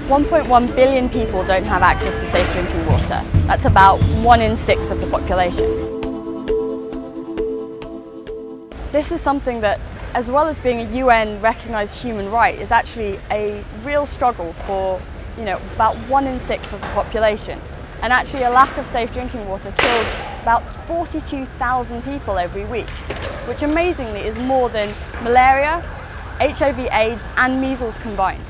1.1 billion people don't have access to safe drinking water. That's about 1 in 6 of the population. This is something that, as well as being a UN recognised human right, is actually a real struggle for, about 1 in 6 of the population. And actually a lack of safe drinking water kills about 42,000 people every week, which amazingly is more than malaria, HIV/AIDS and measles combined.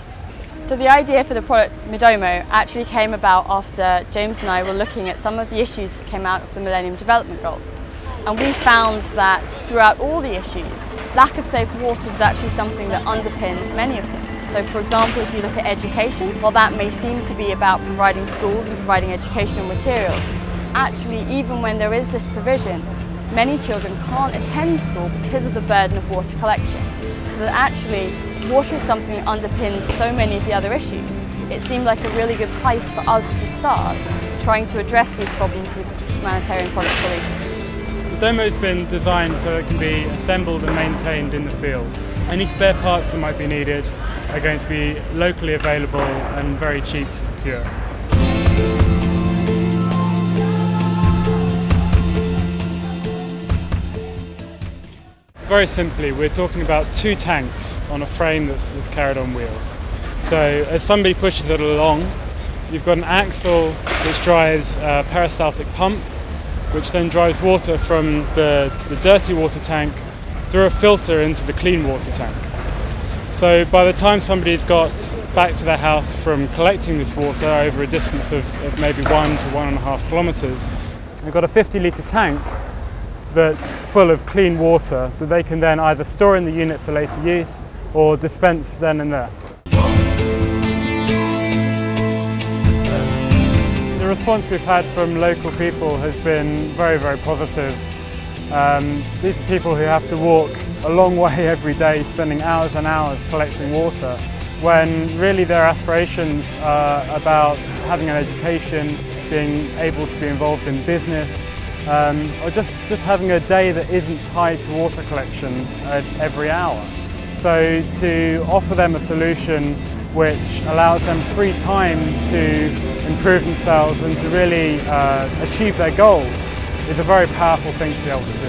So the idea for the product Midomo actually came about after James and I were looking at some of the issues that came out of the Millennium Development Goals. And we found that throughout all the issues, lack of safe water was actually something that underpinned many of them. So for example, if you look at education, while that may seem to be about providing schools and providing educational materials, actually even when there is this provision, many children can't attend school because of the burden of water collection. So that actually water is something that underpins so many of the other issues. It seemed like a really good place for us to start trying to address these problems with humanitarian product solutions. The demo's been designed so it can be assembled and maintained in the field. Any spare parts that might be needed are going to be locally available and very cheap to procure. Very simply, we're talking about 2 tanks on a frame that's carried on wheels. So as somebody pushes it along, you've got an axle which drives a peristaltic pump, which then drives water from the dirty water tank through a filter into the clean water tank. So by the time somebody's got back to their house from collecting this water over a distance of maybe 1 to 1.5 kilometres, they've got a 50-litre tank that's full of clean water that they can then either store in the unit for later use or dispense then and there. The response we've had from local people has been very, very positive. These are people who have to walk a long way every day, spending hours and hours collecting water, when really their aspirations are about having an education, being able to be involved in business, or just having a day that isn't tied to water collection every hour. So to offer them a solution which allows them free time to improve themselves and to really achieve their goals is a very powerful thing to be able to do.